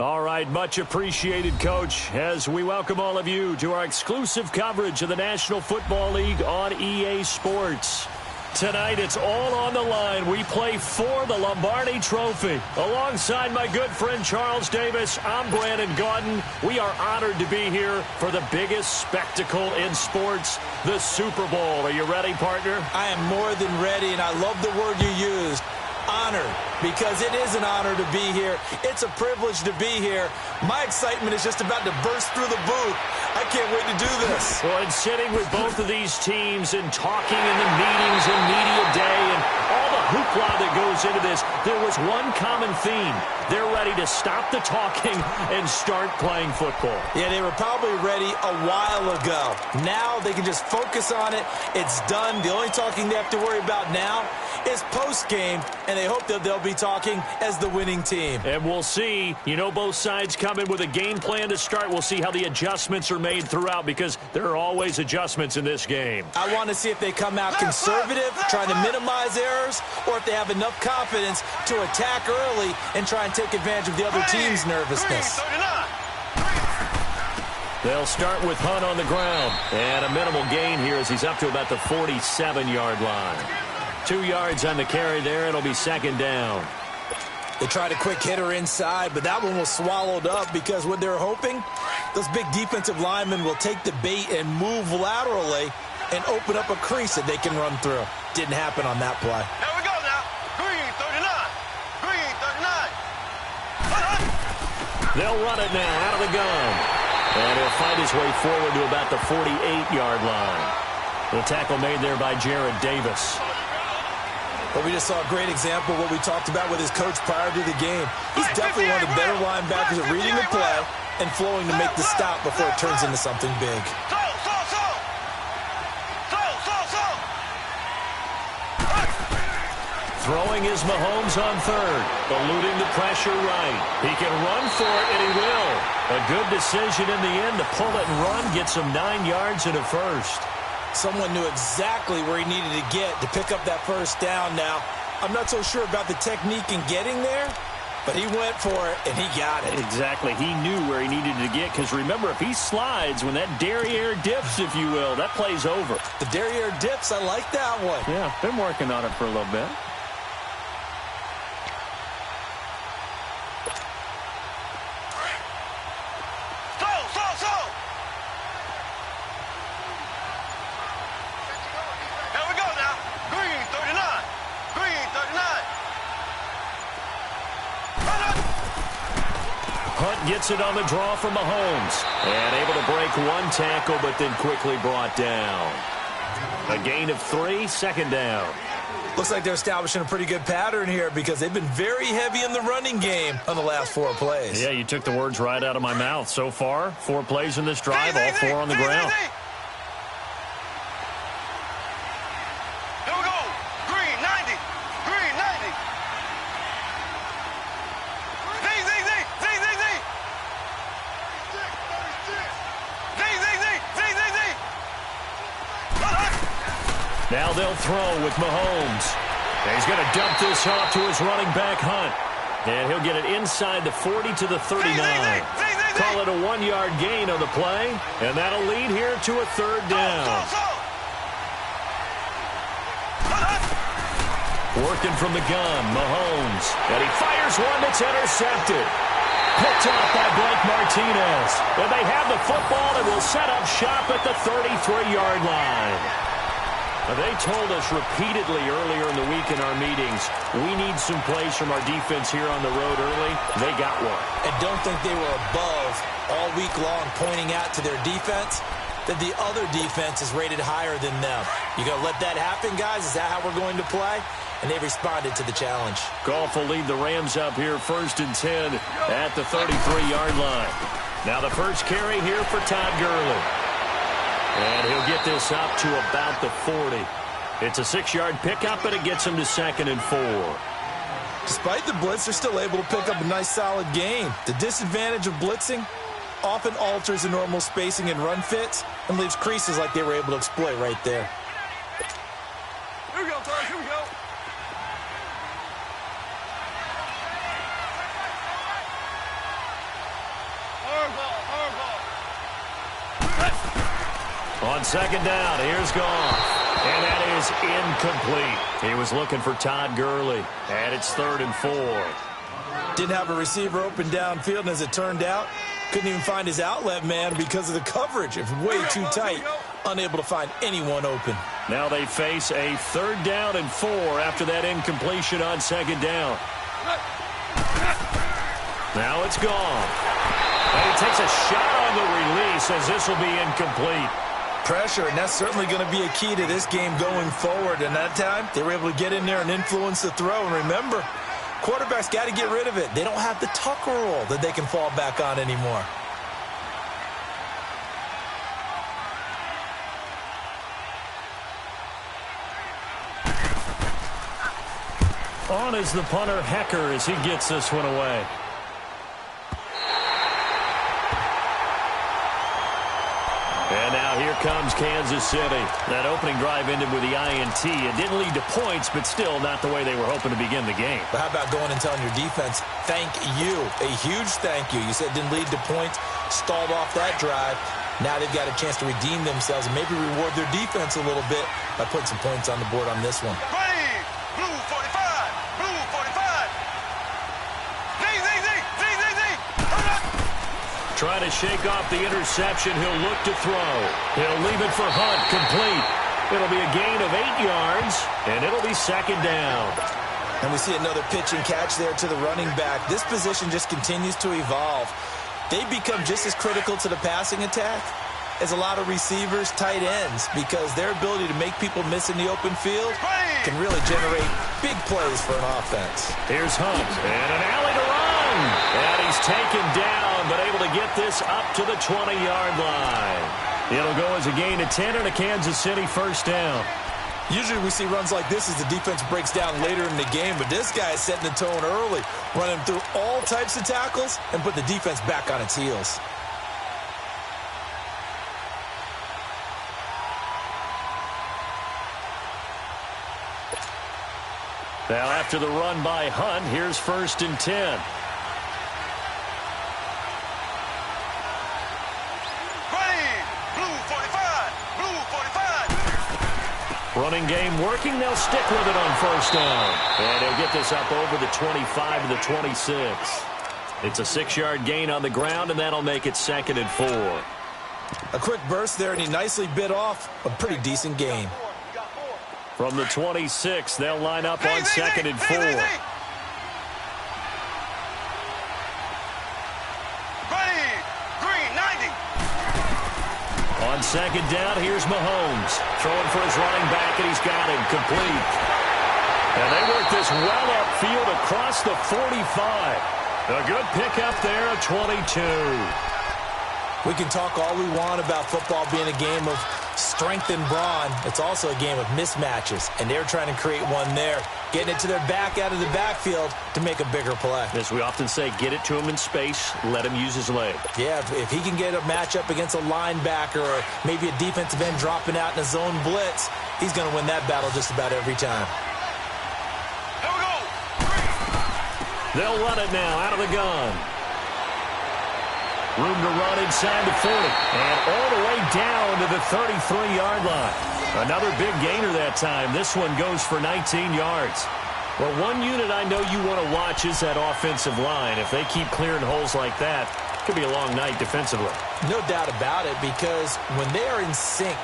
All right, much appreciated, Coach, as we welcome all of you to our exclusive coverage of the National Football League on EA Sports. Tonight, it's all on the line. We play for the Lombardi Trophy. Alongside my good friend Charles Davis, I'm Brandon Gaudin. We are honored to be here for the biggest spectacle in sports, the Super Bowl. Are you ready, partner? I am more than ready, and I love the word you used. Honored, because it is an honor to be here. It's a privilege to be here. My excitement is just about to burst through the booth. I can't wait to do this. Well, and sitting with both of these teams and talking in the meetings and media day and all the hoopla that goes into this, there was one common theme. They're ready to stop the talking and start playing football. Yeah, they were probably ready a while ago. Now they can just focus on it. It's done. The only talking they have to worry about now is post-game, and they hope that they'll be talking as the winning team. And we'll see. You know, both sides come in with a game plan to start. We'll see how the adjustments are made throughout, because there are always adjustments in this game. I want to see if they come out conservative, trying to minimize errors, or if they have enough confidence to attack early and try and take advantage of the other team's nervousness. They'll start with Hunt on the ground. And a minimal gain here as he's up to about the 47-yard line. 2 yards on the carry there. It'll be second down. They tried a quick hitter inside, but that one was swallowed up because what they're hoping, those big defensive linemen will take the bait and move laterally and open up a crease that they can run through. Didn't happen on that play. There we go now. Green 39. Green 39. They'll run it now out of the gun. And he'll find his way forward to about the 48-yard line. The tackle made there by Jared Davis. But we just saw a great example of what we talked about with his coach prior to the game. He's definitely one of the better linebackers at reading the play and flowing to make the stop before it turns into something big. Throwing is Mahomes on third, eluding the pressure right. He can run for it, and he will. A good decision in the end to pull it and run, gets him 9 yards and a first. Someone knew exactly where he needed to get to pick up that first down. Now, I'm not so sure about the technique in getting there, but he went for it, and he got it. Exactly. He knew where he needed to get, because remember, if he slides, when that derriere dips, if you will, that play's over. The derriere dips, I like that one. Yeah, been working on it for a little bit. Gets it on the draw from Mahomes. And able to break one tackle, but then quickly brought down. A gain of 3, second down. Looks like they're establishing a pretty good pattern here because they've been very heavy in the running game on the last 4 plays. Yeah, you took the words right out of my mouth. So far, 4 plays in this drive, all 4 on the ground. Now they'll throw with Mahomes. And he's going to dump this off to his running back, Hunt. And he'll get it inside the 40 to the 39. Call it a 1-yard gain on the play. And that'll lead here to a third down. Working from the gun, Mahomes. And he fires one that's intercepted. Picked off by Blake Martinez. And they have the football and will set up shop at the 33-yard line. They told us repeatedly earlier in the week in our meetings, we need some plays from our defense here on the road early. They got one. I don't think they were above all week long pointing out to their defense that the other defense is rated higher than them. You going to let that happen, guys? Is that how we're going to play? And they responded to the challenge. Goff will lead the Rams up here 1st and 10 at the 33-yard line. Now the first carry here for Todd Gurley. And he'll get this up to about the 40. It's a 6-yard pickup, and it gets him to 2nd and 4. Despite the blitz, they're still able to pick up a nice, solid gain. The disadvantage of blitzing often alters the normal spacing and run fits and leaves creases like they were able to exploit right there. Here we go, Torres. Here we go. On second down, here's Goff. And that is incomplete. He was looking for Todd Gurley. And it's 3rd and 4. Didn't have a receiver open downfield, and as it turned out, couldn't even find his outlet man because of the coverage. It was way too tight, unable to find anyone open. Now they face a 3rd down and 4 after that incompletion on second down. Now it's gone. And he takes a shot on the release as this will be incomplete. Pressure, and that's certainly going to be a key to this game going forward. And that time, they were able to get in there and influence the throw. And remember, quarterbacks got to get rid of it. They don't have the Tucker rule that they can fall back on anymore. On is the punter, Hecker, as he gets this one away. And now here comes Kansas City. That opening drive ended with the INT. It didn't lead to points, but still not the way they were hoping to begin the game. But how about going and telling your defense, thank you, a huge thank you. You said it didn't lead to points, stalled off that drive. Now they've got a chance to redeem themselves and maybe reward their defense a little bit by putting some points on the board on this one. Green, blue 45, blue 45. Zing, zing, zing, zing, zing, zing. Trying to shake off the interception. He'll look to throw. He'll leave it for Hunt, complete. It'll be a gain of 8 yards, and it'll be 2nd down. And we see another pitch and catch there to the running back. This position just continues to evolve. They become just as critical to the passing attack as a lot of receivers, tight ends, because their ability to make people miss in the open field can really generate big plays for an offense. Here's Hunt, and an alley to run. And he's taken down, but able to get this up to the 20-yard line. It'll go as a gain of 10 and a Kansas City 1st down. Usually we see runs like this as the defense breaks down later in the game, but this guy is setting the tone early, running through all types of tackles and put the defense back on its heels. Now after the run by Hunt, here's 1st and 10. Running game working. They'll stick with it on 1st down. And he'll get this up over the 25 to the 26. It's a 6-yard gain on the ground, and that'll make it 2nd and 4. A quick burst there, and he nicely bit off a pretty decent gain. From the 26, they'll line up on 2nd and 4. On 2nd down, here's Mahomes. Throwing for his running back, and he's got him complete. And they work this well upfield across the 45. A good pickup there at 22. We can talk all we want about football being a game of strength and brawn. It's also a game of mismatches, and they're trying to create one there, getting it to their back out of the backfield to make a bigger play. As we often say, get it to him in space, let him use his leg. Yeah, if he can get a matchup against a linebacker or maybe a defensive end dropping out in a zone blitz, he's going to win that battle just about every time. Here we go. They'll run it now out of the gun. Room to run inside the 40. And all the way down to the 33-yard line. Another big gainer that time. This one goes for 19 yards. Well, one unit I know you want to watch is that offensive line. If they keep clearing holes like that, it could be a long night defensively. No doubt about it, because when they are in sync,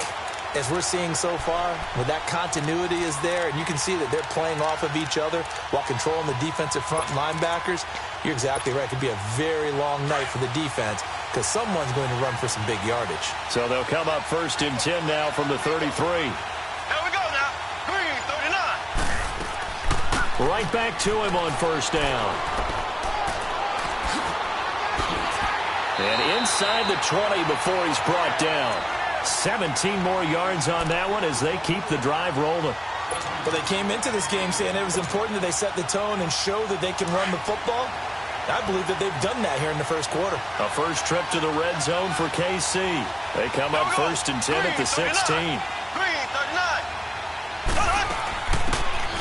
as we're seeing so far, when that continuity is there, and you can see that they're playing off of each other while controlling the defensive front linebackers, you're exactly right. It could be a very long night for the defense because someone's going to run for some big yardage. So they'll come up 1st and 10 now from the 33. Here we go now. Green 39. Right back to him on 1st down. And inside the 20 before he's brought down. 17 more yards on that one as they keep the drive rolling. But they came into this game saying it was important that they set the tone and show that they can run the football. I believe that they've done that here in the 1st quarter. A first trip to the red zone for KC. They come up 1st and 10 at the 16. Green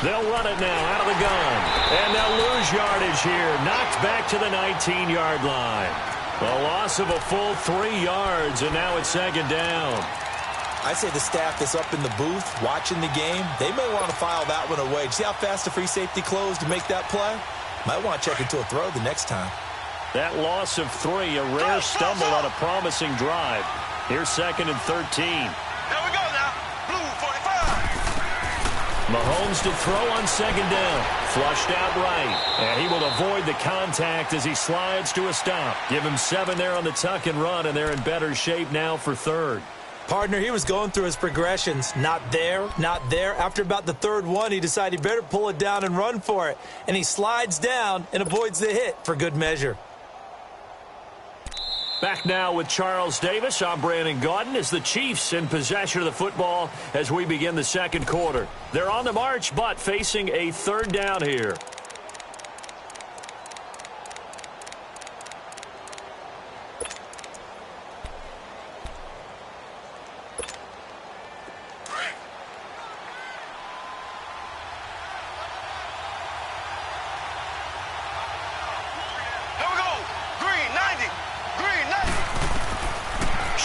39. They'll run it now out of the gun. And they'll lose yardage here. Knocked back to the 19-yard line. A loss of a full 3 yards, and now it's 2nd down. I say the staff that's up in the booth watching the game, they may want to file that one away. See how fast the free safety closed to make that play? Might want to check into a throw the next time. That loss of 3, a rare stumble on a promising drive. Here's 2nd and 13. There we go now. Blue 45. Mahomes to throw on 2nd down. Flushed out right. And he will avoid the contact as he slides to a stop. Give him 7 there on the tuck and run, and they're in better shape now for 3rd. Partner, he was going through his progressions. Not there, not there. After about the 3rd one, he decided he better pull it down and run for it. And he slides down and avoids the hit for good measure. Back now with Charles Davis. I'm Brandon Gaudin as the Chiefs in possession of the football as we begin the 2nd quarter. They're on the march, but facing a 3rd down here.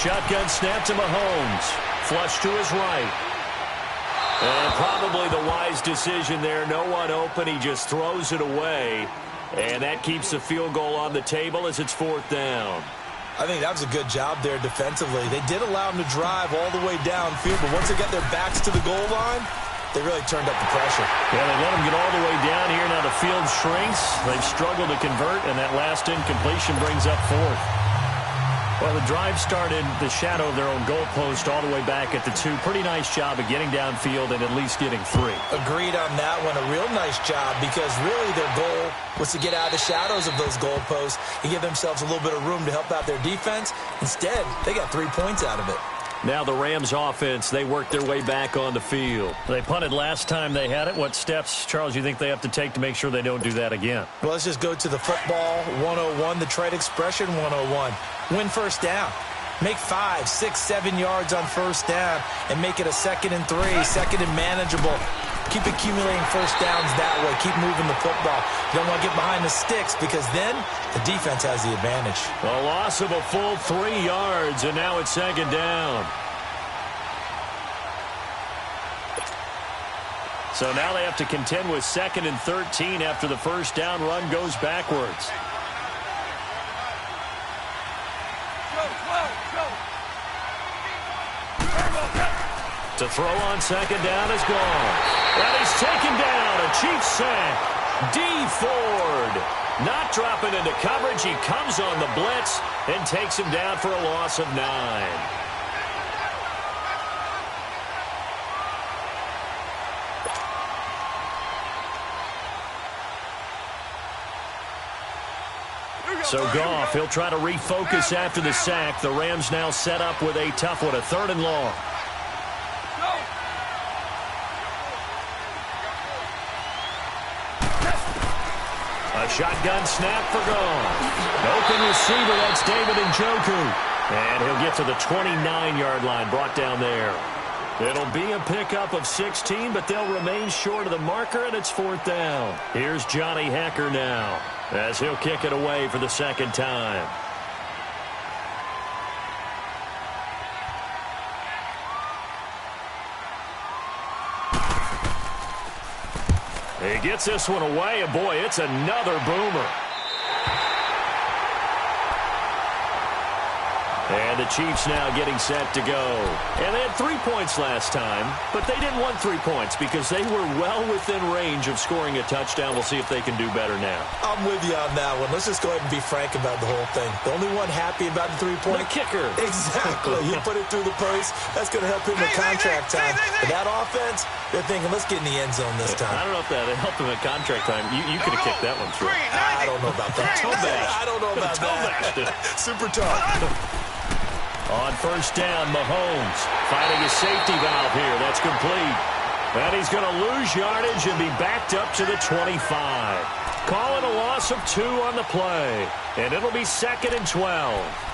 Shotgun snap to Mahomes. Flush to his right. And probably the wise decision there. No one open. He just throws it away. And that keeps the field goal on the table as it's 4th down. I think that was a good job there defensively. They did allow him to drive all the way downfield, but once they got their backs to the goal line, they really turned up the pressure. Yeah, they let him get all the way down here. Now the field shrinks. They've struggled to convert, and that last incompletion brings up 4th. Well, the drive started the shadow of their own goalpost all the way back at the 2. Pretty nice job of getting downfield and at least getting 3. Agreed on that one. A real nice job because really their goal was to get out of the shadows of those goalposts and give themselves a little bit of room to help out their defense. Instead, they got 3 points out of it. Now the Rams offense, they worked their way back on the field. They punted last time they had it. What steps, Charles, you think they have to take to make sure they don't do that again? Well, let's just go to the football 101, the trade expression 101. Win 1st down. Make 5, 6, 7 yards on 1st down and make it a 2nd and 3, 2nd and manageable. Keep accumulating 1st downs that way. Keep moving the football. You don't want to get behind the sticks because then the defense has the advantage. A loss of a full 3 yards, and now it's 2nd down. So now they have to contend with 2nd and 13 after the 1st down run goes backwards. To throw on 2nd down is gone. And he's taken down. A Chiefs sack. Dee Ford not dropping into coverage. He comes on the blitz and takes him down for a loss of 9. So Goff, he'll try to refocus after the sack. The Rams now set up with a tough one, a 3rd and long. A shotgun snap for Goff. Open receiver, that's David Njoku. And he'll get to the 29-yard line, brought down there. It'll be a pickup of 16, but they'll remain short of the marker, and it's 4th down. Here's Johnny Hekker now, as he'll kick it away for the 2nd time. He gets this one away, and boy, it's another boomer. And the Chiefs now getting set to go. And they had 3 points last time, but they didn't want 3 points because they were well within range of scoring a touchdown. We'll see if they can do better now. I'm with you on that one. Let's just go ahead and be frank about the whole thing. The only one happy about the 3-point. The kicker. Exactly. You put it through the post. That's going to help him with contract time. But that offense, they're thinking, let's get in the end zone this time. I don't know if that helped him at contract time. You could have kicked that one through. I don't know about that. I don't know about that. Super tough. On 1st down, Mahomes finding a safety valve here. That's complete. And he's going to lose yardage and be backed up to the 25. Calling a loss of 2 on the play. And it'll be 2nd and 12.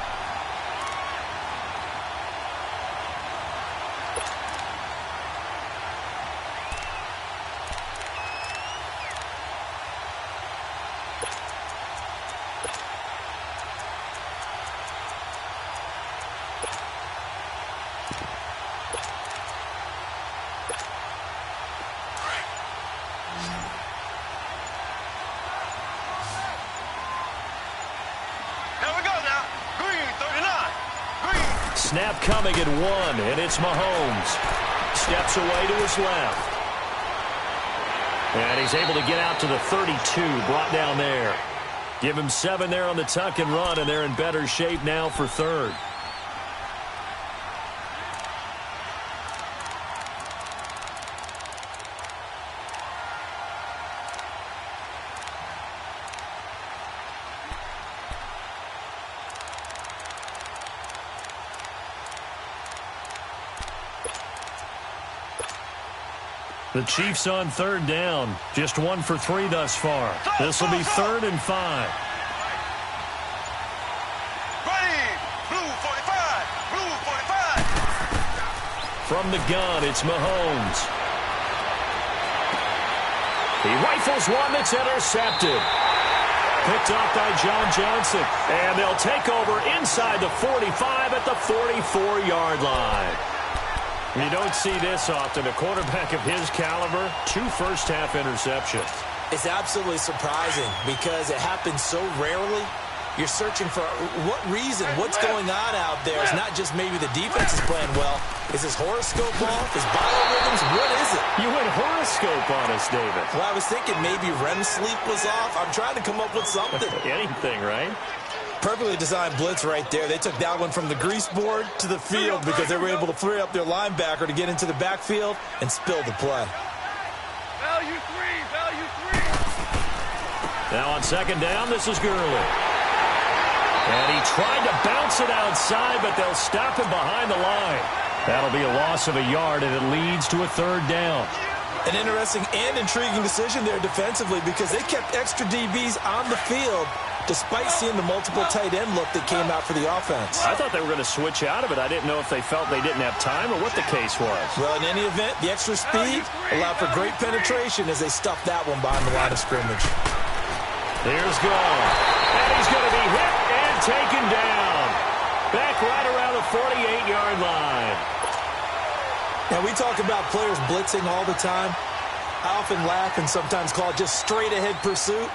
Snap coming at 1, and it's Mahomes. Steps away to his left. And he's able to get out to the 32, brought down there. Give him 7 there on the tuck and run, and they're in better shape now for third. The Chiefs on 3rd down. Just 1 for 3 thus far. This will be 3rd and 5. Ready. Blue 45. Blue 45. From the gun, it's Mahomes. He rifles one that's intercepted. Picked off by John Johnson. And they'll take over inside the 45 at the 44-yard line. You don't see this often. A quarterback of his caliber, 2 first-half interceptions. It's absolutely surprising because it happens so rarely. You're searching for what reason, what's going on out there. It's not just maybe the defense is playing well. Is his horoscope off? His biorhythms? What is it? You went horoscope on us, David. Well, I was thinking maybe REM sleep was off. I'm trying to come up with something. Anything, right? Perfectly designed blitz right there. They took that one from the grease board to the field because they were able to free up their linebacker to get into the backfield and spill the play. Value 3. Now on 2nd down, this is Gurley. And he tried to bounce it outside, but they'll stop him behind the line. That'll be a loss of a yard, and it leads to a 3rd down. An interesting and intriguing decision there defensively because they kept extra DBs on the field despite seeing the multiple tight end look that came out for the offense. I thought they were going to switch out of it. I didn't know if they felt they didn't have time or what the case was. Well, in any event, the extra speed allowed for great penetration as they stuffed that one behind the line of scrimmage. Here's Gone. And he's going to be hit and taken down. Back right around the 48-yard line. Now, we talk about players blitzing all the time. I often laugh and sometimes call it just straight-ahead pursuit.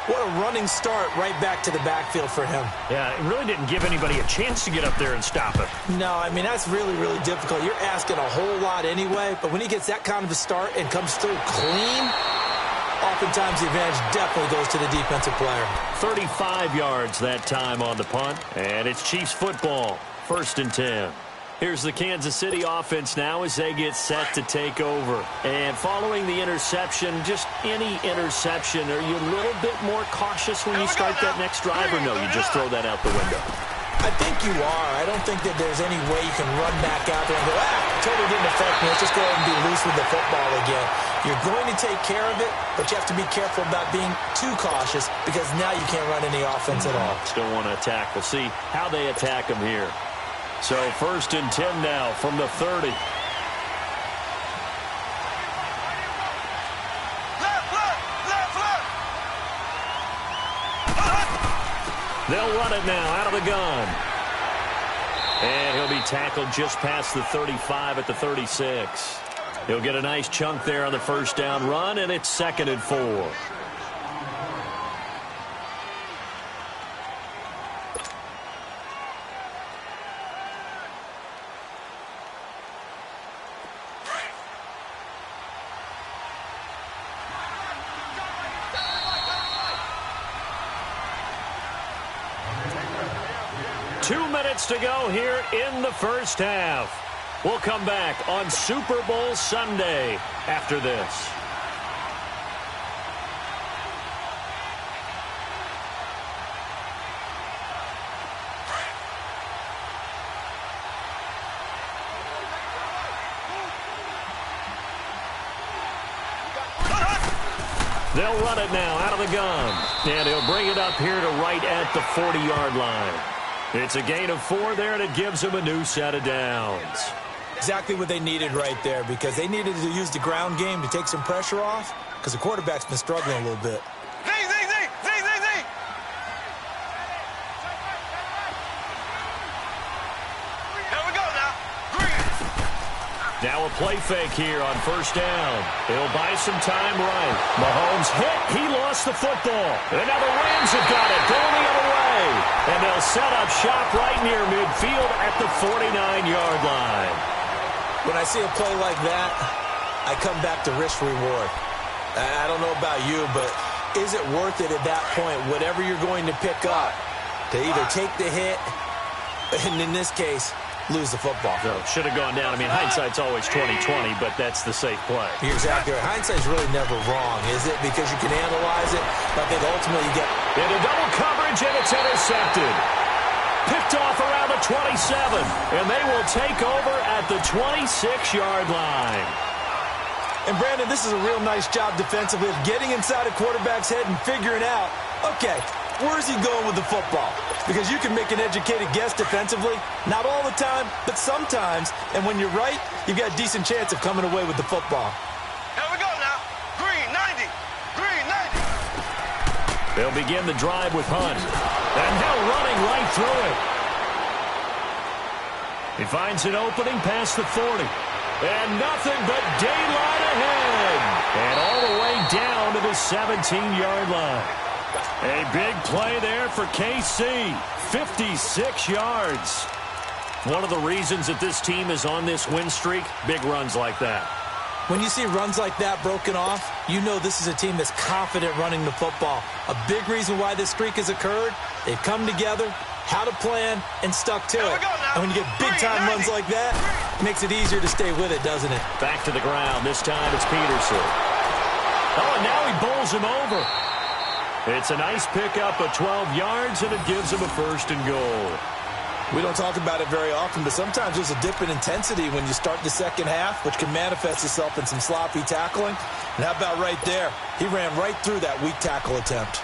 What a running start right back to the backfield for him. Yeah, it really didn't give anybody a chance to get up there and stop him. No, I mean, that's really, really difficult. You're asking a whole lot anyway, but when he gets that kind of a start and comes through clean, oftentimes the advantage definitely goes to the defensive player. 35 yards that time on the punt, and it's Chiefs football, 1st and 10. Here's the Kansas City offense now as they get set to take over. And following the interception, just any interception, are you a little bit more cautious when you start that next drive, or no, you just throw that out the window? I think you are. I don't think that there's any way you can run back out there and go, totally didn't affect me. Let's just go ahead and be loose with the football again. You're going to take care of it, but you have to be careful about being too cautious because now you can't run any offense at all. Still want to attack. We'll see how they attack them here. So 1st and 10 now from the 30. Left. They'll run it now out of the gun. And he'll be tackled just past the 35 at the 36. He'll get a nice chunk there on the 1st down run, and it's 2nd and 4. To go here in the 1st half. We'll come back on Super Bowl Sunday after this. They'll run it now out of the gun. And he'll bring it up here to right at the 40-yard line. It's a gain of 4 there, and it gives them a new set of downs. Exactly what they needed right there because they needed to use the ground game to take some pressure off because the quarterback's been struggling a little bit. Zing. Here we go now. Green. Now a play fake here on first down. He'll buy some time right. Mahomes hit. He lost the football. And now the Rams have got it. Going the other way. And they'll set up shop right near midfield at the 49-yard line. When I see a play like that, I come back to risk reward. I don't know about you, but is it worth it at that point, whatever you're going to pick up, to either take the hit, and in this case, lose the football? So should have gone down. I mean, hindsight's always 20/20, but that's the safe play. You're exactly right. Hindsight's really never wrong, is it? Because you can analyze it, but I think ultimately you get... Into double coverage, and it's intercepted. Picked off around the 27, and they will take over at the 26-yard line. And, Brandon, this is a real nice job defensively of getting inside a quarterback's head and figuring out, okay, where's he going with the football? Because you can make an educated guess defensively, not all the time, but sometimes. And when you're right, you've got a decent chance of coming away with the football. Here we go now. Green 90. Green 90. They'll begin the drive with Hunt. And Hill running right through it. He finds an opening past the 40. And nothing but daylight ahead. And all the way down to the 17-yard line. A big play there for KC. 56 yards. One of the reasons that this team is on this win streak, big runs like that. When you see runs like that broken off, you know this is a team that's confident running the football. A big reason why this streak has occurred, they've come together, had a plan, and stuck to it. And when you get big-time runs like that, it makes it easier to stay with it, doesn't it? Back to the ground. This time it's Peterson. Oh, and now he bowls him over. It's a nice pickup of 12 yards, and it gives him a 1st and goal. We don't talk about it very often, but sometimes there's a dip in intensity when you start the second half, which can manifest itself in some sloppy tackling. And how about right there? He ran right through that weak tackle attempt.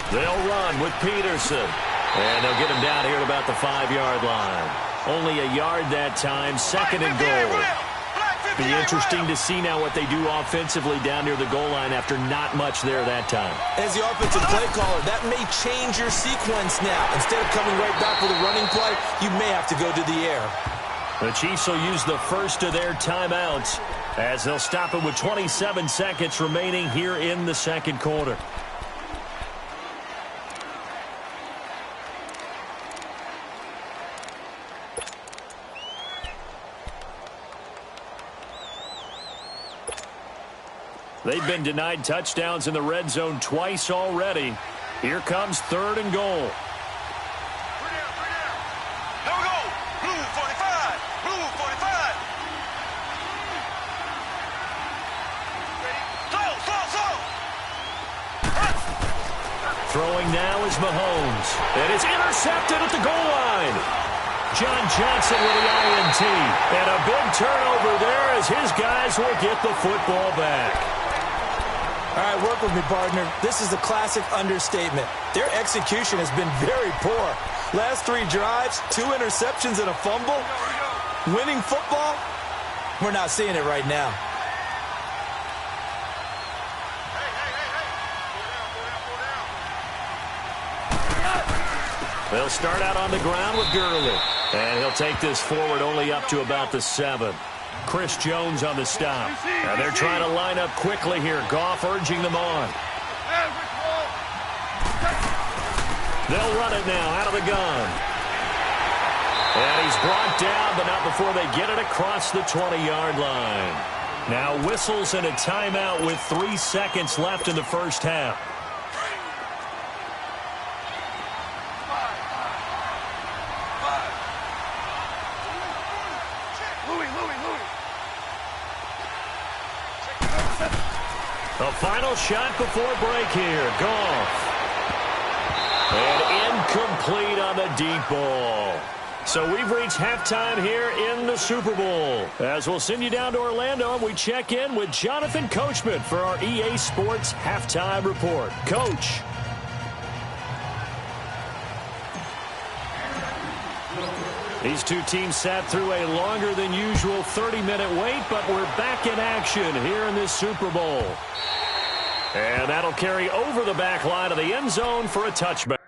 They'll run with Peterson. And they'll get him down here at about the 5-yard line. Only a yard that time, 2nd and goal. Be interesting to see now what they do offensively down near the goal line after not much there that time. As the offensive play caller, that may change your sequence now. Instead of coming right back with a running play, you may have to go to the air. The Chiefs will use the first of their timeouts as they'll stop it with 27 seconds remaining here in the second quarter. They've been denied touchdowns in the red zone twice already. Here comes 3rd and goal. Here we go. Blue 45. Blue 45. Slow. Throwing now is Mahomes. And it's intercepted at the goal line. John Johnson with the INT. And a big turnover there as his guys will get the football back. All right, work with me, partner. This is a classic understatement. Their execution has been very poor. Last 3 drives, 2 interceptions and a fumble. Winning football? We're not seeing it right now. They'll start out on the ground with Gurley. And he'll take this forward only up to about the 7. Chris Jones on the stop. And they're trying to line up quickly here. Goff urging them on. They'll run it now out of the gun. And he's brought down, but not before they get it across the 20-yard line. Now whistles and a timeout with 3 seconds left in the first half. A final shot before break here. Goff. And incomplete on the deep ball. So we've reached halftime here in the Super Bowl. As we'll send you down to Orlando, and we check in with Jonathan Coachman for our EA Sports Halftime Report. Coach. These two teams sat through a longer than usual 30-minute wait, but we're back in action here in this Super Bowl. And that'll carry over the back line of the end zone for a touchback.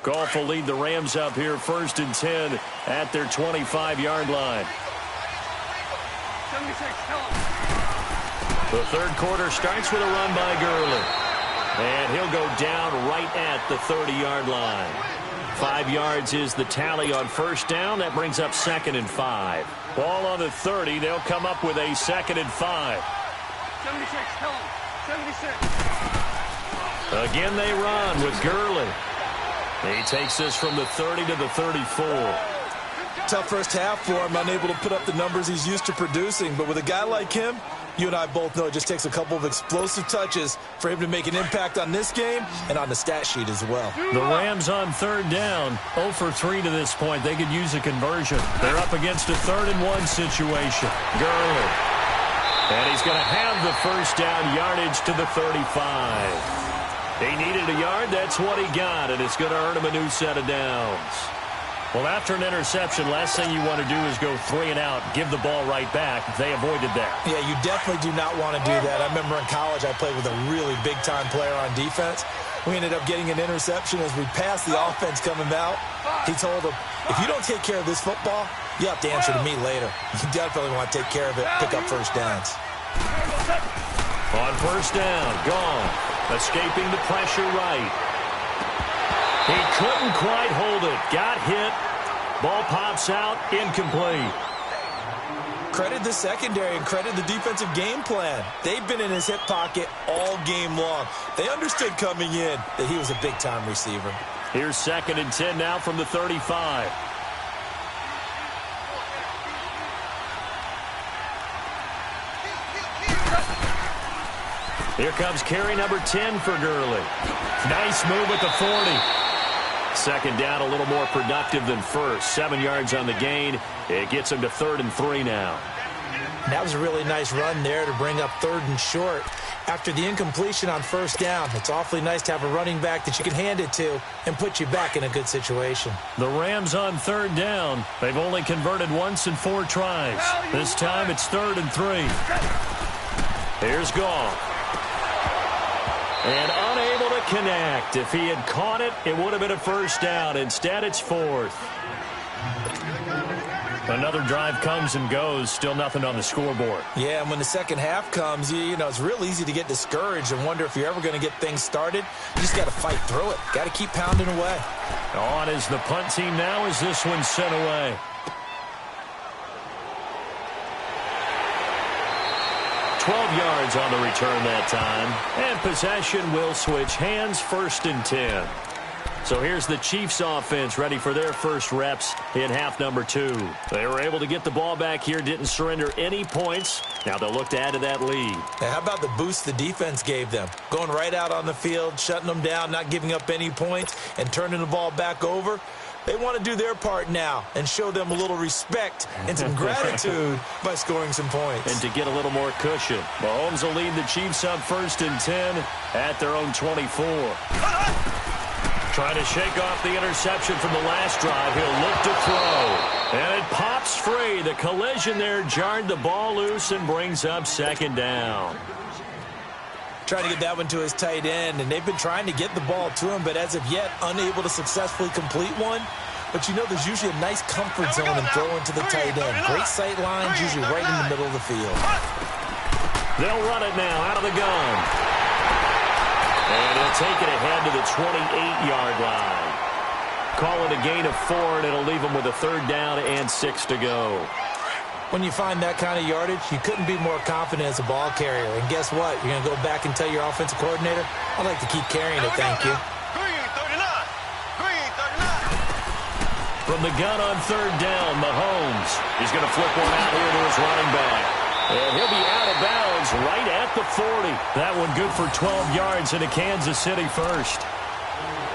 Goff will lead the Rams up here 1st and 10 at their 25-yard line. The third quarter starts with a run by Gurley. And he'll go down right at the 30-yard line. 5 yards is the tally on first down. That brings up 2nd and 5. Ball on the 30. They'll come up with a 2nd and 5. 76, tell him. 76. Again they run with Gurley. He takes this from the 30 to the 34. Tough first half for him, unable to put up the numbers he's used to producing. But with a guy like him, you and I both know it just takes a couple of explosive touches for him to make an impact on this game and on the stat sheet as well. The Rams on 3rd down, 0 for 3 to this point. They could use a conversion. They're up against a 3rd and 1 situation. Gurley. And he's going to have the first down yardage to the 35. He needed a yard. That's what he got, and it's going to earn him a new set of downs. Well, after an interception, last thing you want to do is go 3 and out, give the ball right back. They avoided that. Yeah, you definitely do not want to do that. I remember in college I played with a really big-time player on defense. We ended up getting an interception as we passed the offense coming out. He told him, if you don't take care of this football, you have to answer to me later. You definitely want to take care of it, pick up first downs. On first down, gone. Escaping the pressure right. He couldn't quite hold it. Got hit. Ball pops out. Incomplete. Credit the secondary and credit the defensive game plan. They've been in his hip pocket all game long. They understood coming in that he was a big-time receiver. Here's 2nd and 10 now from the 35. Here comes carry number 10 for Gurley. Nice move at the 40. 2nd down, a little more productive than first. 7 yards on the gain. It gets him to 3rd and 3 now. That was a really nice run there to bring up 3rd and short. After the incompletion on first down, it's awfully nice to have a running back that you can hand it to and put you back in a good situation. The Rams on 3rd down. They've only converted once in 4 tries. This time it's 3rd and 3. Here's Goff. And unable to connect. If he had caught it, it would have been a first down. Instead, it's 4th. Another drive comes and goes. Still nothing on the scoreboard. Yeah, and when the second half comes, you know, it's real easy to get discouraged and wonder if you're ever going to get things started. You just got to fight through it. Got to keep pounding away. On is the punt team now as this one's sent away. 12 yards on the return that time. And possession will switch hands, 1st and 10. So here's the Chiefs offense ready for their first reps in half number 2. They were able to get the ball back here, didn't surrender any points. Now they'll look to add to that lead. Now, how about the boost the defense gave them? Going right out on the field, shutting them down, not giving up any points, and turning the ball back over. They want to do their part now and show them a little respect and some gratitude by scoring some points. And to get a little more cushion. Mahomes will lead the Chiefs up 1st and 10 at their own 24. Trying to shake off the interception from the last drive. He'll look to throw. And it pops free. The collision there jarred the ball loose and brings up 2nd down. Trying to get that one to his tight end, and they've been trying to get the ball to him, but as of yet, unable to successfully complete one. But you know, there's usually a nice comfort zone in throwing to the tight end. Great sight lines, usually right in the middle of the field. They'll run it now out of the gun. And he'll take it ahead to the 28-yard line. Call it a gain of 4, and it'll leave him with a 3rd down and 6 to go. When you find that kind of yardage, you couldn't be more confident as a ball carrier. And guess what? You're going to go back and tell your offensive coordinator, I'd like to keep carrying it, thank you. Green 39. Green 39. From the gun on 3rd down, Mahomes. He's going to flip one out here to his running back. And he'll be out of bounds right at the 40. That one good for 12 yards into Kansas City first.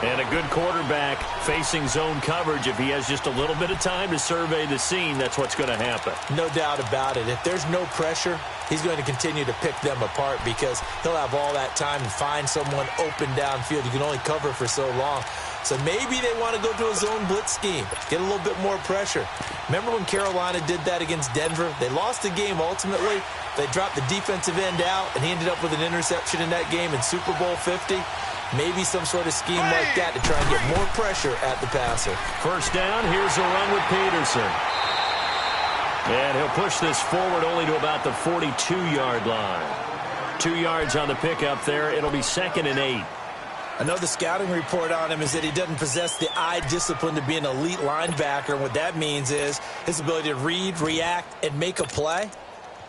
And a good quarterback facing zone coverage. If he has just a little bit of time to survey the scene, that's what's going to happen. No doubt about it. If there's no pressure, he's going to continue to pick them apart because he'll have all that time to find someone open downfield. You can only cover for so long. So maybe they want to go to a zone blitz scheme, get a little bit more pressure. Remember when Carolina did that against Denver? They lost the game ultimately. They dropped the defensive end out, and he ended up with an interception in that game in Super Bowl 50. Maybe some sort of scheme like that to try and get more pressure at the passer. 1st down, here's a run with Peterson. And he'll push this forward only to about the 42-yard line. 2 yards on the pickup there. It'll be 2nd and 8. I know the scouting report on him is that he doesn't possess the eye discipline to be an elite linebacker. And what that means is his ability to read, react, and make a play.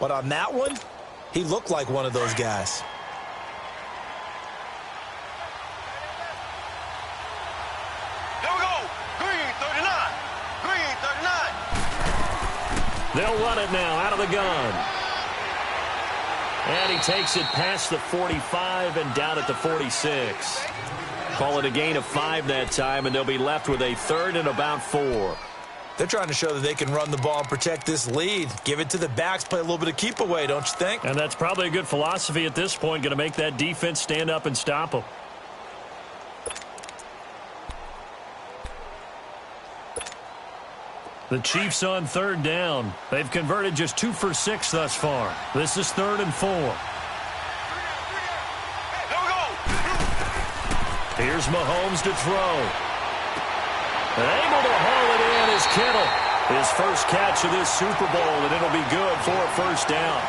But on that one, he looked like one of those guys. They'll run it now out of the gun. And he takes it past the 45 and down at the 46. Call it a gain of 5 that time, and they'll be left with a 3rd and about 4. They're trying to show that they can run the ball and protect this lead. Give it to the backs, play a little bit of keep away, don't you think? And that's probably a good philosophy at this point, going to make that defense stand up and stop them. The Chiefs on 3rd down. They've converted just 2 for 6 thus far. This is 3rd and 4. Here's Mahomes to throw. And able to haul it in is Kittle. His first catch of this Super Bowl, and it'll be good for a 1st down.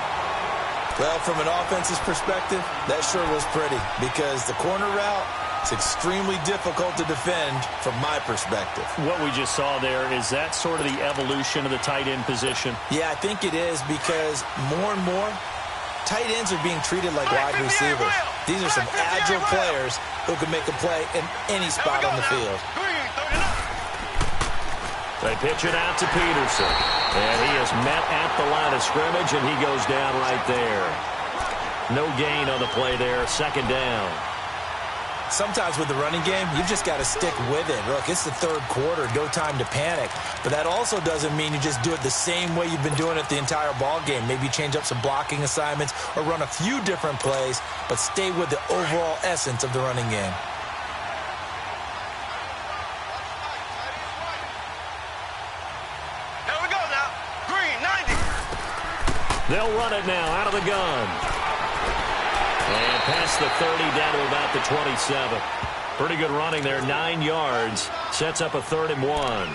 Well, from an offense's perspective, that sure was pretty because the corner route, it's extremely difficult to defend from my perspective. What we just saw there, is that sort of the evolution of the tight end position? Yeah, I think it is because more and more, tight ends are being treated like wide receivers. These are some agile players who can make a play in any spot on the field. They pitch it out to Peterson. And he is met at the line of scrimmage, and he goes down right there. No gain on the play there, 2nd down. Sometimes with the running game, you've just got to stick with it. Look, it's the 3rd quarter, no time to panic. But that also doesn't mean you just do it the same way you've been doing it the entire ball game. Maybe change up some blocking assignments or run a few different plays, but stay with the overall essence of the running game. Here we go now. Green 90. They'll run it now out of the gun. And past the 30 down to about the 27. Pretty good running there, 9 yards. Sets up a 3rd and 1.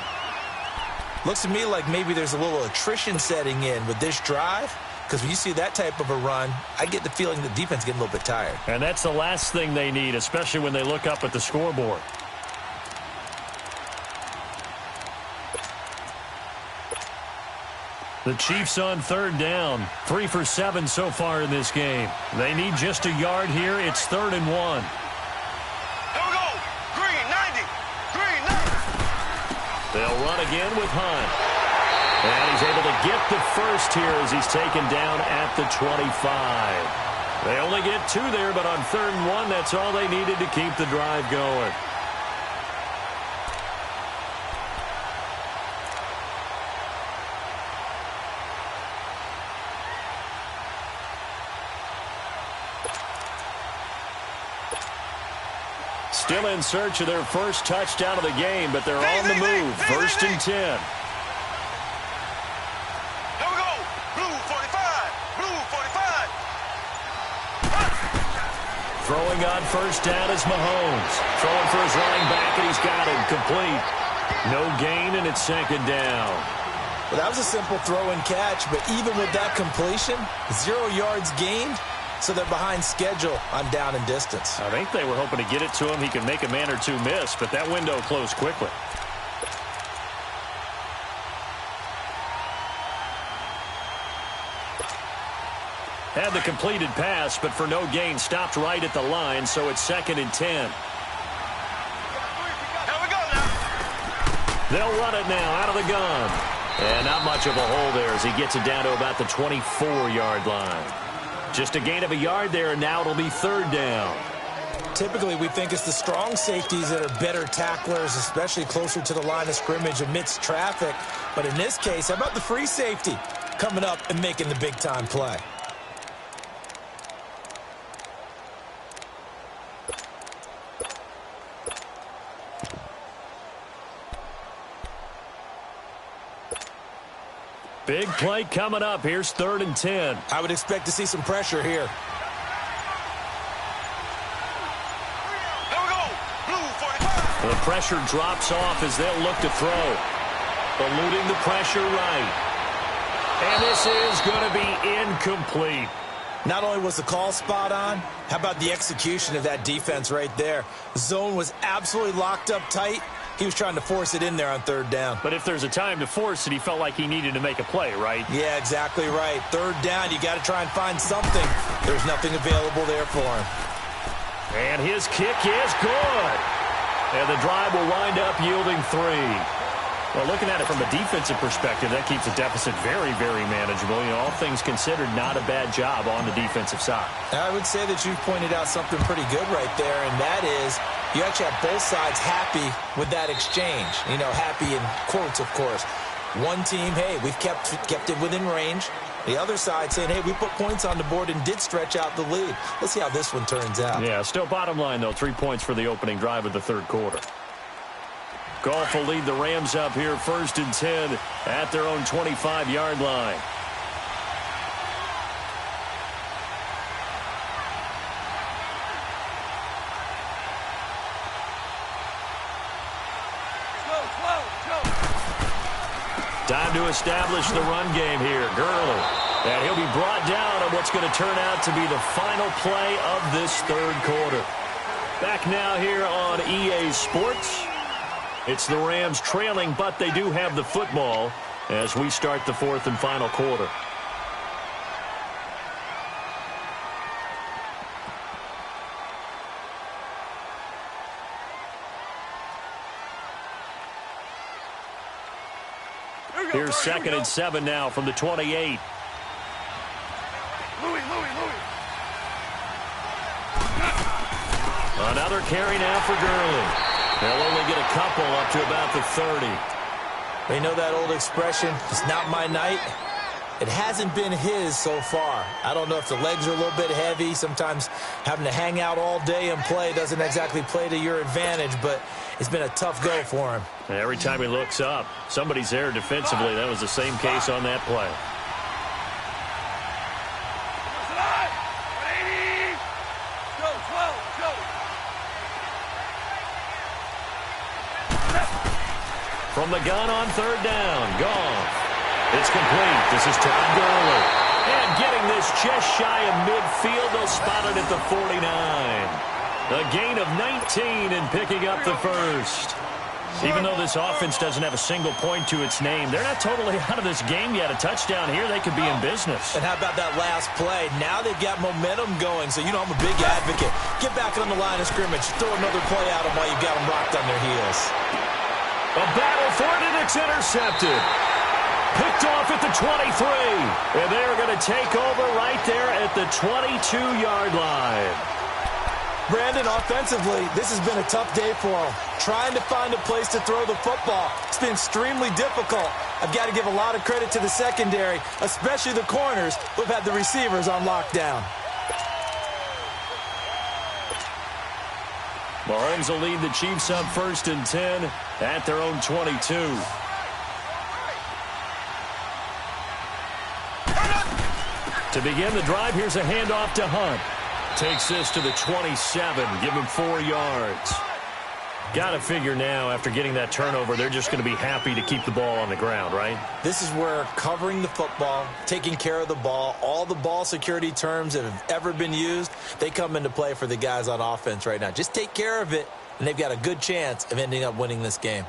Looks to me like maybe there's a little attrition setting in with this drive. Because when you see that type of a run, I get the feeling the defense is getting a little bit tired. And that's the last thing they need, especially when they look up at the scoreboard. The Chiefs on 3rd down. 3 for 7 so far in this game. They need just a yard here. It's 3rd and 1. Here we go. Green 90. again with Hunt. And he's able to get the first here as he's taken down at the 25. They only get 2 there, but on 3rd and 1, that's all they needed to keep the drive going. Still in search of their first touchdown of the game, but they're on the move. 1st and 10. Here we go. Blue 45. Blue 45. Throwing on 1st down is Mahomes. Throwing for his running back, and he's got him complete. No gain, and it's 2nd down. Well, that was a simple throw and catch, but even with that completion, 0 yards gained. So they're behind schedule on down and distance. I think they were hoping to get it to him. He could make a man or 2 miss, but that window closed quickly. Had the completed pass, but for no gain, stopped right at the line, so it's 2nd and 10. Here we go now. They'll run it now out of the gun. And not much of a hole there as he gets it down to about the 24-yard line. Just a gain of a yard there, and now it'll be 3rd down. Typically, we think it's the strong safeties that are better tacklers, especially closer to the line of scrimmage amidst traffic. But in this case, how about the free safety coming up and making the big-time play? Big play coming up. Here's 3rd and 10. I would expect to see some pressure here. Here we go. Blue 45. The pressure drops off as they'll look to throw. Eluding the pressure right. And this is going to be incomplete. Not only was the call spot on, how about the execution of that defense right there? The zone was absolutely locked up tight. He was trying to force it in there on 3rd down. But if there's a time to force it, he felt like he needed to make a play, right? Yeah, exactly right. 3rd down, you got to try and find something. There's nothing available there for him. And his kick is good. And the drive will wind up yielding 3. Well, looking at it from a defensive perspective, that keeps the deficit very, very manageable. You know, all things considered, not a bad job on the defensive side. I would say that you've pointed out something pretty good right there, and that is you actually have both sides happy with that exchange. You know, happy in quotes, of course. One team, hey, we've kept it within range. The other side saying, hey, we put points on the board and did stretch out the lead. Let's see how this one turns out. Yeah, still bottom line, though, 3 points for the opening drive of the 3rd quarter. Goff will lead the Rams up here 1st and 10 at their own 25-yard line. Time to establish the run game here. Gurley. And he'll be brought down on what's going to turn out to be the final play of this 3rd quarter. Back now here on EA Sports. It's the Rams trailing, but they do have the football as we start the 4th and final quarter. Here's 2nd and 7 now from the 28. Another carry now for Gurley. They'll only get a couple up to about the 30. They know that old expression, it's not my night. It hasn't been his so far. I don't know if the legs are a little bit heavy. Sometimes having to hang out all day and play doesn't exactly play to your advantage, but it's been a tough go for him. Every time he looks up, somebody's there defensively. That was the same case on that play. From the gun on 3rd down, Goff. It's complete. This is Todd Gurley. And getting this just shy of midfield, they'll spot it at the 49. A gain of 19 and picking up the first. Even though this offense doesn't have a single point to its name, they're not totally out of this game yet. A touchdown here, they could be in business. And how about that last play? Now they've got momentum going, so you know I'm a big advocate. Get back on the line of scrimmage. Throw another play out of while you've got them rocked on their heels. A battle for it, and it's intercepted. Picked off at the 23. And they're going to take over right there at the 22-yard line. Brandon, offensively, this has been a tough day for him. Trying to find a place to throw the football. It's been extremely difficult. I've got to give a lot of credit to the secondary, especially the corners who have had the receivers on lockdown. Mahomes will lead the Chiefs up 1st and 10 at their own 22. To begin the drive, here's a handoff to Hunt. Takes this to the 27, give him 4 yards. Got to figure now, after getting that turnover, they're just going to be happy to keep the ball on the ground, right? This is where covering the football, taking care of the ball, all the ball security terms that have ever been used, they come into play for the guys on offense right now. Just take care of it, and they've got a good chance of ending up winning this game.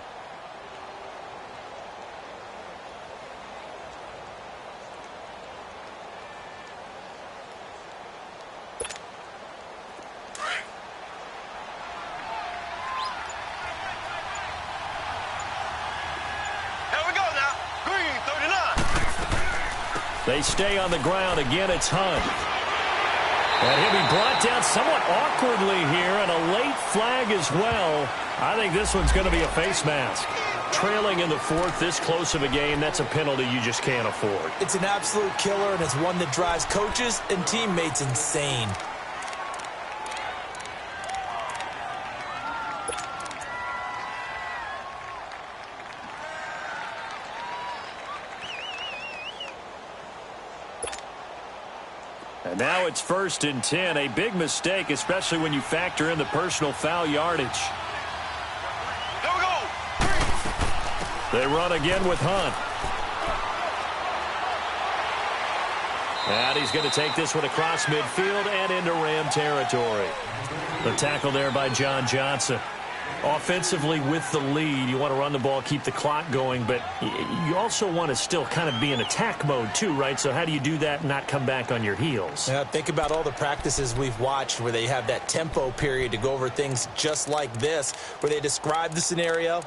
They stay on the ground. Again, it's Hunt. And he'll be brought down somewhat awkwardly here, and a late flag as well. I think this one's going to be a face mask. Trailing in the 4th, this close of a game, that's a penalty you just can't afford. It's an absolute killer, and it's one that drives coaches and teammates insane. And now it's 1st and 10. A big mistake, especially when you factor in the personal foul yardage. Here we go. They run again with Hunt. And he's going to take this one across midfield and into Ram territory. The tackle there by John Johnson. Offensively with the lead, you want to run the ball, keep the clock going, but you also want to still kind of be in attack mode too, right? So how do you do that and not come back on your heels? Yeah, think about all the practices we've watched where they have that tempo period to go over things just like this, where they describe the scenario,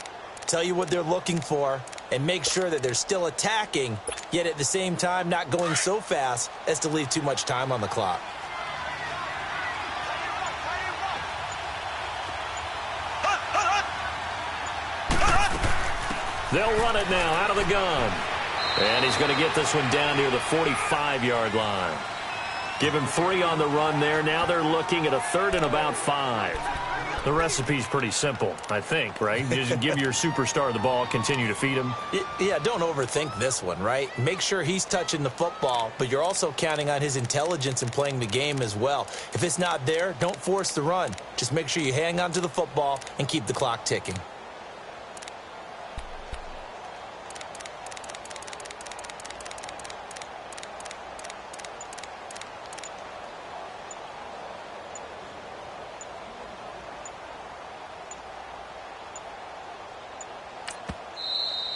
tell you what they're looking for, and make sure that they're still attacking, yet at the same time not going so fast as to leave too much time on the clock. They'll run it now out of the gun. And he's going to get this one down near the 45-yard line. Give him 3 on the run there. Now they're looking at a 3rd and about 5. The recipe's pretty simple, I think, right? Just give your superstar the ball, continue to feed him. Yeah, don't overthink this one, right? Make sure he's touching the football, but you're also counting on his intelligence in playing the game as well. If it's not there, don't force the run. Just make sure you hang on to the football and keep the clock ticking.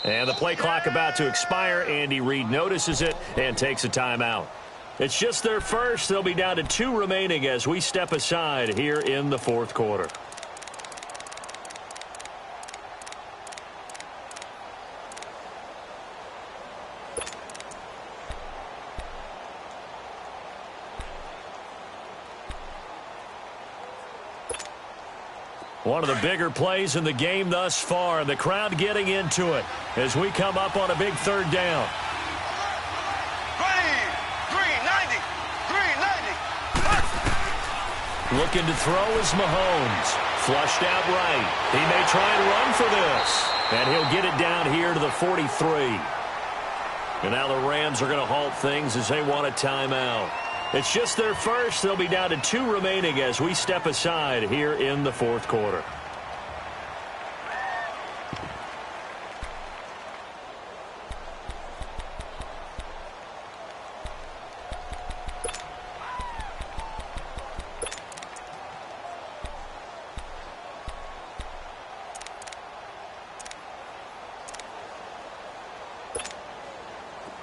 And the play clock about to expire. Andy Reid notices it and takes a timeout. It's just their first. They'll be down to 2 remaining as we step aside here in the 4th quarter. One of the bigger plays in the game thus far. The crowd getting into it as we come up on a big 3rd down. Green 90. Green 90. Looking to throw is Mahomes. Flushed out right. He may try and run for this. And he'll get it down here to the 43. And now the Rams are going to halt things as they want a timeout. It's just their first. They'll be down to 2 remaining as we step aside here in the 4th quarter.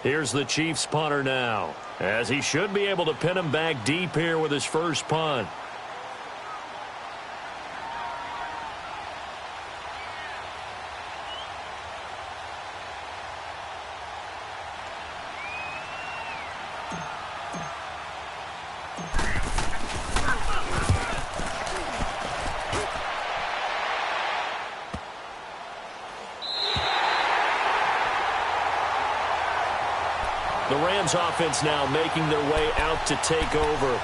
Here's the Chiefs punter now, as he should be able to pin him back deep here with his first punt. Rams offense now making their way out to take over.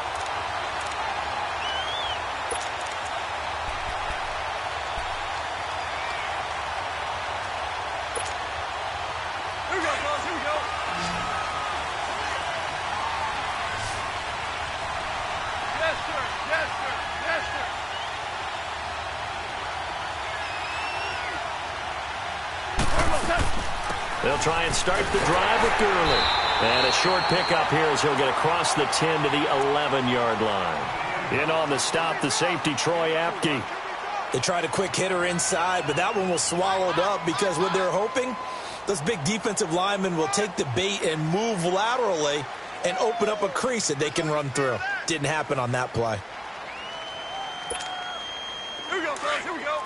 They'll try and start the drive with Gurley. And a short pickup here as he'll get across the 10 to the 11-yard line. In on the stop, the safety, Troy Apke. They tried a quick hitter inside, but that one was swallowed up because what they're hoping, those big defensive linemen will take the bait and move laterally and open up a crease that they can run through. Didn't happen on that play. Here we go, fellas. Here we go.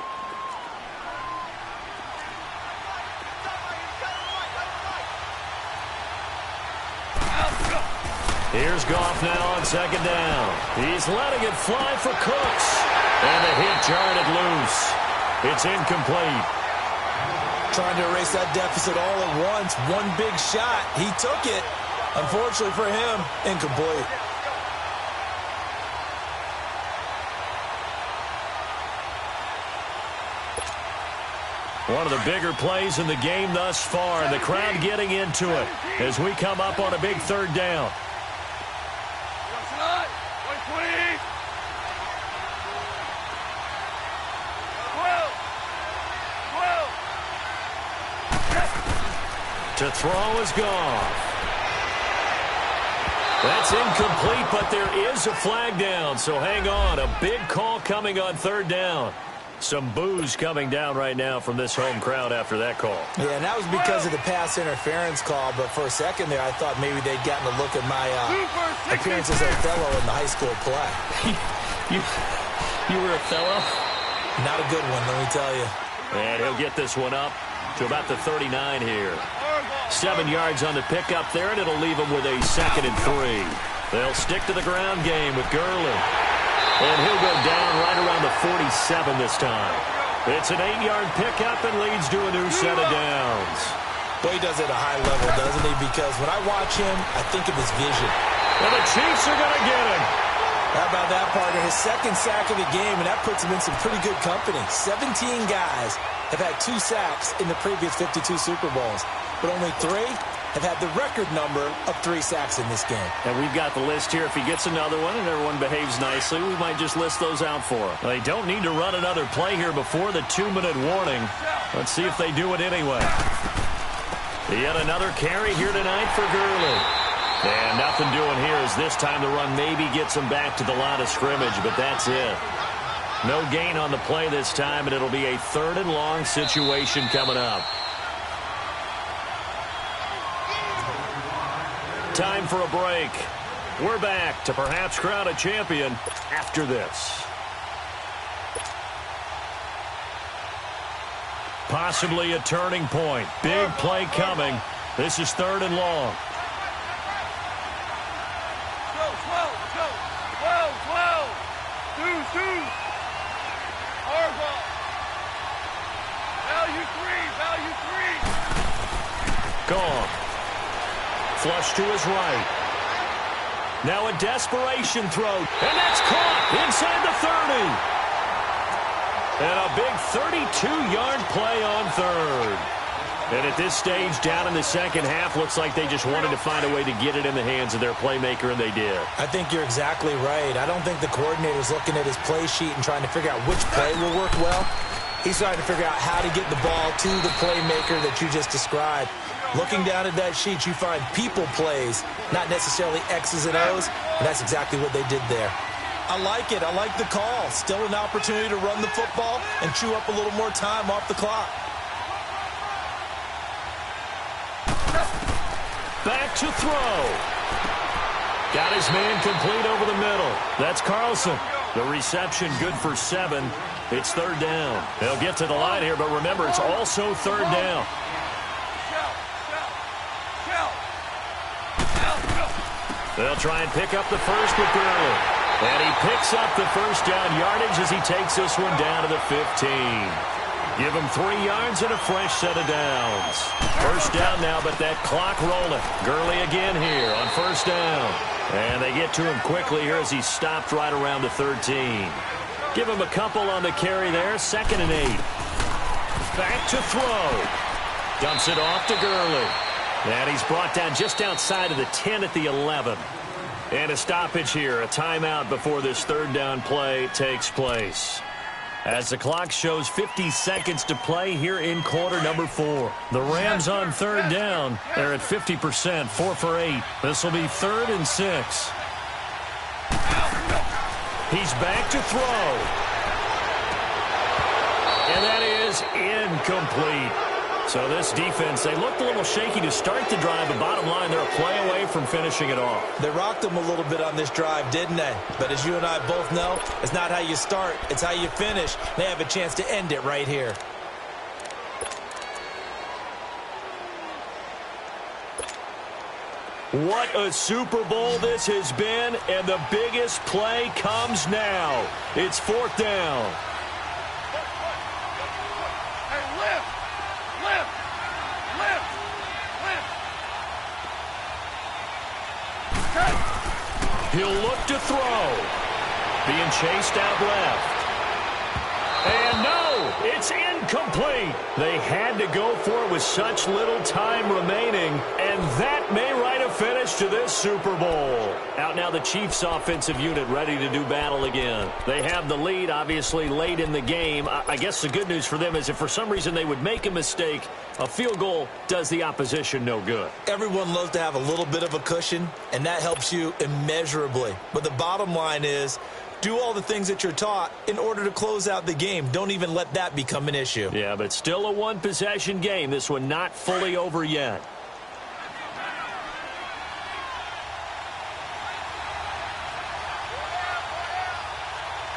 Here's Goff now on second down. He's letting it fly for Cooks. And the hit jarred it loose. It's incomplete. Trying to erase that deficit all at once. One big shot. He took it. Unfortunately for him, incomplete. One of the bigger plays in the game thus far, and the crowd getting into it as we come up on a big third down. To throw is Goff. That's incomplete, but there is a flag down, so hang on. A big call coming on third down. Some boos coming down right now from this home crowd after that call. Yeah, and that was because of the pass interference call, but for a second there I thought maybe they'd gotten a look at my appearance as Othello in the high school play. You were Othello? Not a good one, let me tell you. And he'll get this one up to about the 39 here. 7 yards on the pickup there, and it'll leave him with a 2nd and 3. They'll stick to the ground game with Gurley. And he'll go down right around the 47 this time. It's an 8-yard pickup and leads to a new set of downs. Well, he does it at a high level, doesn't he? Because when I watch him, I think of his vision. And the Chiefs are going to get him. How about that, partner? His 2nd sack of the game, and that puts him in some pretty good company. 17 guys have had 2 sacks in the previous 52 Super Bowls, but only 3 have had the record number of 3 sacks in this game. And we've got the list here. If he gets another one and everyone behaves nicely, we might just list those out for him. They don't need to run another play here before the 2-minute warning. Let's see if they do it anyway. Yet another carry here tonight for Gurley. And nothing doing here as this time the run maybe gets him back to the line of scrimmage, but that's it. No gain on the play this time, and it'll be a 3rd and long situation coming up. Time for a break. We're back to perhaps crown a champion after this. Possibly a turning point. Big play coming. This is 3rd and long. Gone. Flush to his right. Now a desperation throw. And that's caught inside the 30. And a big 32-yard play on 3rd. And at this stage, down in the second half, looks like they just wanted to find a way to get it in the hands of their playmaker, and they did. I think you're exactly right. I don't think the coordinator's looking at his play sheet and trying to figure out which play will work well. He's trying to figure out how to get the ball to the playmaker that you just described. Looking down at that sheet, you find people plays, not necessarily X's and O's, and that's exactly what they did there. I like it. I like the call. Still an opportunity to run the football and chew up a little more time off the clock. Back to throw. Got his man complete over the middle. That's Carlson. The reception good for 7. It's 3rd down. They'll get to the line here, but remember, it's also 3rd down. They'll try and pick up the first with Gurley. And he picks up the first down yardage as he takes this one down to the 15. Give him 3 yards and a fresh set of downs. First down now, but that clock rolling. Gurley again here on first down. And they get to him quickly here as he stopped right around the 13. Give him a couple on the carry there. 2nd and 8. Back to throw. Dumps it off to Gurley. And he's brought down just outside of the 10 at the 11. And a stoppage here, a timeout before this 3rd down play takes place. As the clock shows 50 seconds to play here in quarter number 4. The Rams on 3rd down. They're at 50%, 4 for 8. This will be 3rd and 6. He's back to throw. And that is incomplete. So this defense, they looked a little shaky to start the drive, but bottom line, they're a play away from finishing it off. They rocked them a little bit on this drive, didn't they? But as you and I both know, it's not how you start, it's how you finish. They have a chance to end it right here. What a Super Bowl this has been, and the biggest play comes now. It's 4th down. He'll look to throw. Being chased out left. And no, it's incomplete. They had to go for it with such little time remaining, and that may write a finish to this Super Bowl. Out now the Chiefs offensive unit ready to do battle again. They have the lead, obviously, late in the game. I guess the good news for them is if for some reason they would make a mistake, a field goal does the opposition no good. Everyone loves to have a little bit of a cushion, and that helps you immeasurably. But the bottom line is, do all the things that you're taught in order to close out the game. Don't even let that become an issue. Yeah, but still a one-possession game. This one not fully over yet.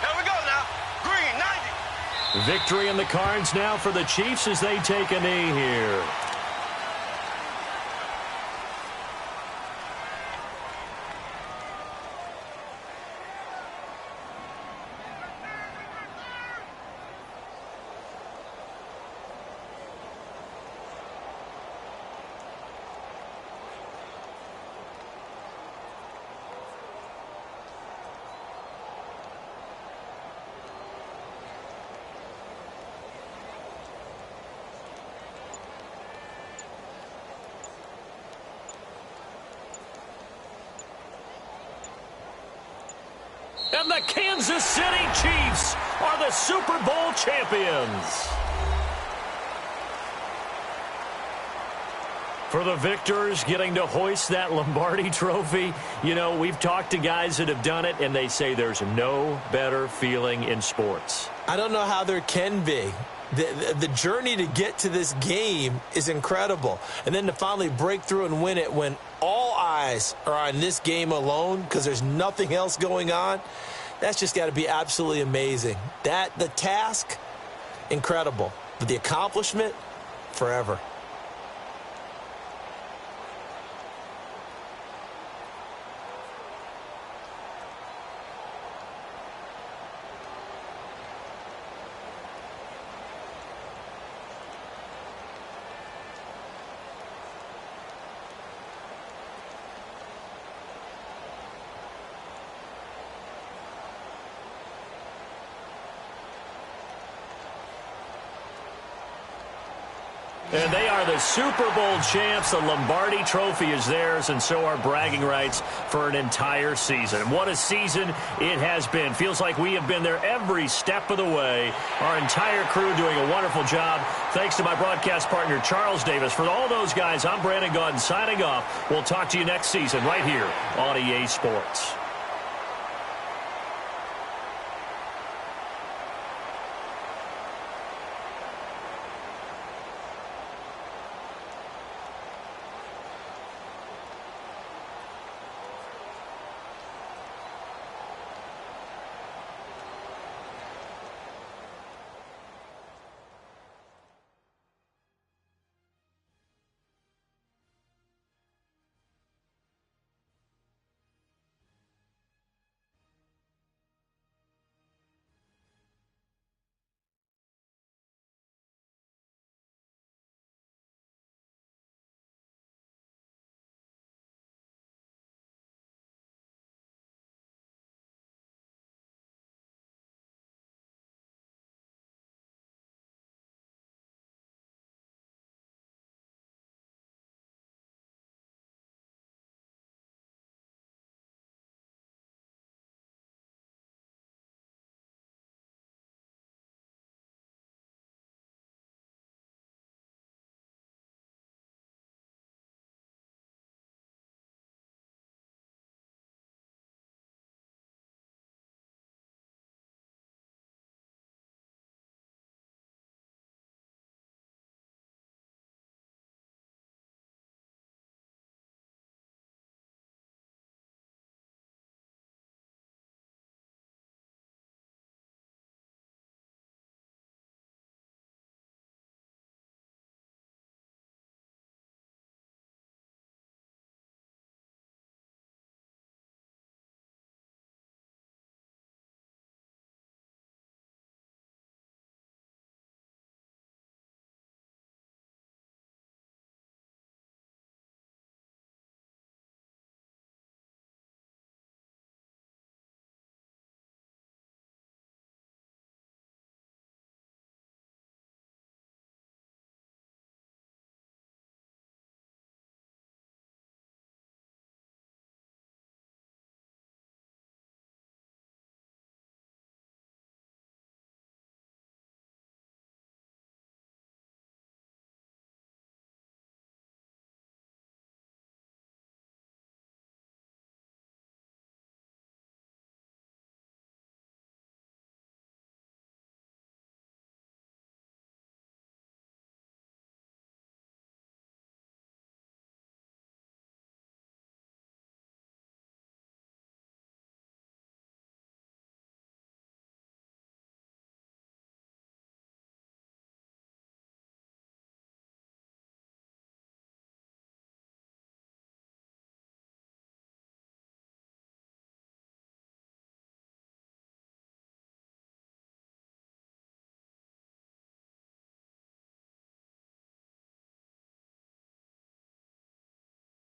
Here we go now. Green, 90. Victory in the cards now for the Chiefs as they take a knee here. And the Kansas City Chiefs are the Super Bowl champions. For the victors, getting to hoist that Lombardi trophy, you know, we've talked to guys that have done it, and they say there's no better feeling in sports. I don't know how there can be. The journey to get to this game is incredible. And then to finally break through and win it when all eyes are on this game alone because there's nothing else going on, that's just got to be absolutely amazing. The task, incredible. But the accomplishment, forever. And they are the Super Bowl champs. The Lombardi trophy is theirs, and so are bragging rights for an entire season. And what a season it has been. Feels like we have been there every step of the way. Our entire crew doing a wonderful job. Thanks to my broadcast partner, Charles Davis. For all those guys, I'm Brandon Gaudin signing off. We'll talk to you next season right here on EA Sports.